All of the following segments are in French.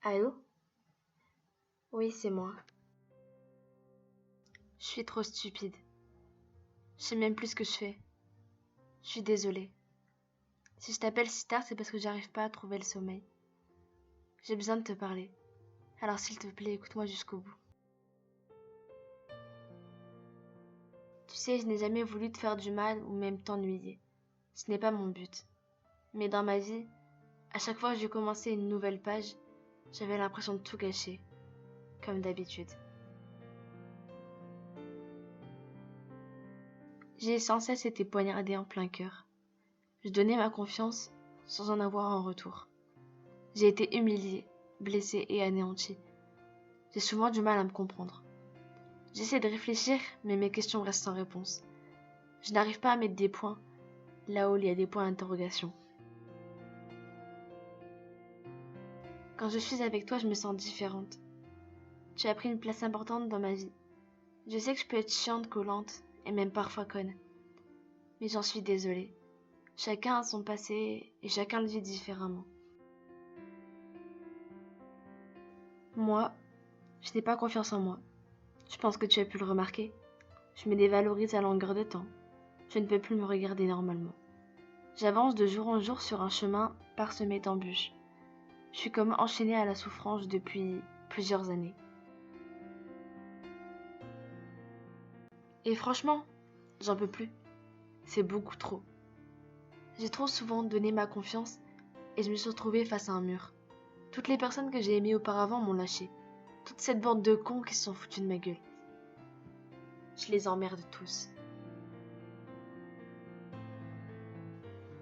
Allô? Oui, c'est moi. Je suis trop stupide. Je sais même plus ce que je fais. Je suis désolée. Si je t'appelle si tard, c'est parce que j'arrive pas à trouver le sommeil. J'ai besoin de te parler. Alors s'il te plaît, écoute-moi jusqu'au bout. Tu sais, je n'ai jamais voulu te faire du mal ou même t'ennuyer. Ce n'est pas mon but. Mais dans ma vie, à chaque fois que je commençais une nouvelle page, j'avais l'impression de tout gâcher, comme d'habitude. J'ai sans cesse été poignardée en plein cœur. Je donnais ma confiance sans en avoir en retour. J'ai été humiliée, blessée et anéantie. J'ai souvent du mal à me comprendre. J'essaie de réfléchir, mais mes questions restent sans réponse. Je n'arrive pas à mettre des points là où il y a des points d'interrogation. Quand je suis avec toi, je me sens différente. Tu as pris une place importante dans ma vie. Je sais que je peux être chiante, collante et même parfois conne. Mais j'en suis désolée. Chacun a son passé et chacun le vit différemment. Moi, je n'ai pas confiance en moi. Je pense que tu as pu le remarquer. Je me dévalorise à longueur de temps. Je ne peux plus me regarder normalement. J'avance de jour en jour sur un chemin parsemé d'embûches. Je suis comme enchaînée à la souffrance depuis plusieurs années. Et franchement, j'en peux plus. C'est beaucoup trop. J'ai trop souvent donné ma confiance et je me suis retrouvée face à un mur. Toutes les personnes que j'ai aimées auparavant m'ont lâché. Toute cette bande de cons qui se sont foutus de ma gueule. Je les emmerde tous.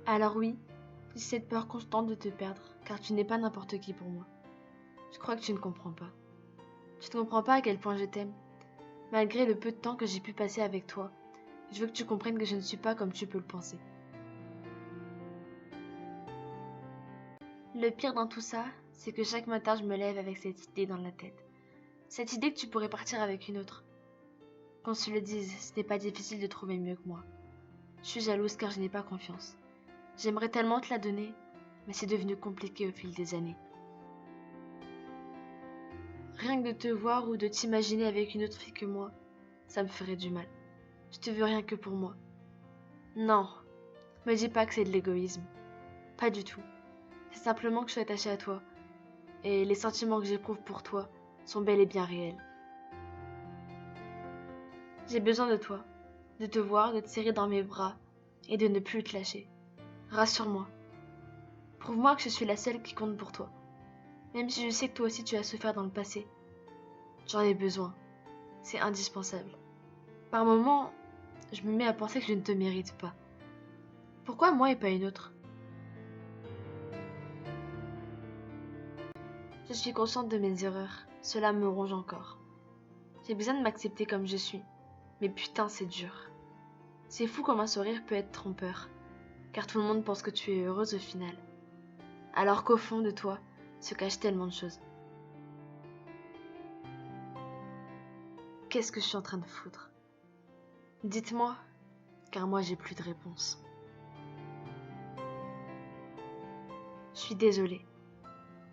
Alors oui, j'ai cette peur constante de te perdre, car tu n'es pas n'importe qui pour moi. Je crois que tu ne comprends pas. Tu ne comprends pas à quel point je t'aime. Malgré le peu de temps que j'ai pu passer avec toi, je veux que tu comprennes que je ne suis pas comme tu peux le penser. Le pire dans tout ça, c'est que chaque matin je me lève avec cette idée dans la tête. Cette idée que tu pourrais partir avec une autre. Qu'on se le dise, ce n'est pas difficile de trouver mieux que moi. Je suis jalouse car je n'ai pas confiance. J'aimerais tellement te la donner, mais c'est devenu compliqué au fil des années. Rien que de te voir ou de t'imaginer avec une autre fille que moi, ça me ferait du mal. Je te veux rien que pour moi. Non, me dis pas que c'est de l'égoïsme. Pas du tout. C'est simplement que je suis attachée à toi. Et les sentiments que j'éprouve pour toi sont bel et bien réels. J'ai besoin de toi, de te voir, de te serrer dans mes bras et de ne plus te lâcher. Rassure-moi. Prouve-moi que je suis la seule qui compte pour toi. Même si je sais que toi aussi tu as souffert dans le passé. J'en ai besoin. C'est indispensable. Par moments, je me mets à penser que je ne te mérite pas. Pourquoi moi et pas une autre? Je suis consciente de mes erreurs. Cela me ronge encore. J'ai besoin de m'accepter comme je suis. Mais putain, c'est dur. C'est fou comme un sourire peut être trompeur. Car tout le monde pense que tu es heureuse au final. Alors qu'au fond de toi se cachent tellement de choses. Qu'est-ce que je suis en train de foutre? Dites-moi, car moi j'ai plus de réponse. Je suis désolée.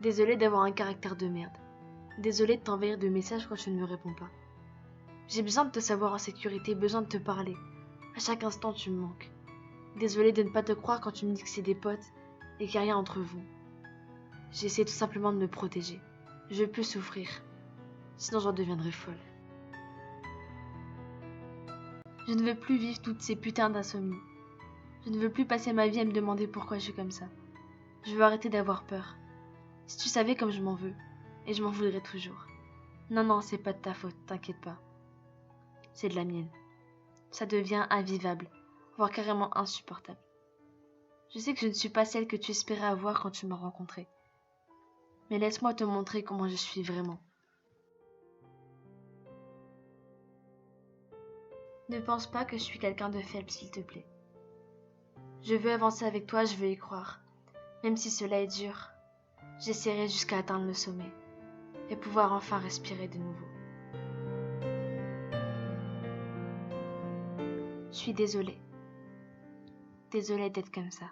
Désolée d'avoir un caractère de merde. Désolée de t'envahir de messages quand tu ne me réponds pas. J'ai besoin de te savoir en sécurité, besoin de te parler. À chaque instant tu me manques. Désolée de ne pas te croire quand tu me dis que c'est des potes et qu'il n'y a rien entre vous. J'essaie tout simplement de me protéger. Je veux plus souffrir. Sinon j'en deviendrai folle. Je ne veux plus vivre toutes ces putains d'insomnies. Je ne veux plus passer ma vie à me demander pourquoi je suis comme ça. Je veux arrêter d'avoir peur. Si tu savais comme je m'en veux, et je m'en voudrais toujours. Non, non, c'est pas de ta faute, t'inquiète pas. C'est de la mienne. Ça devient invivable, voire carrément insupportable. Je sais que je ne suis pas celle que tu espérais avoir quand tu m'as rencontrée. Mais laisse-moi te montrer comment je suis vraiment. Ne pense pas que je suis quelqu'un de faible, s'il te plaît. Je veux avancer avec toi, je veux y croire. Même si cela est dur, j'essaierai jusqu'à atteindre le sommet et pouvoir enfin respirer de nouveau. Je suis désolée. Désolée d'être comme ça.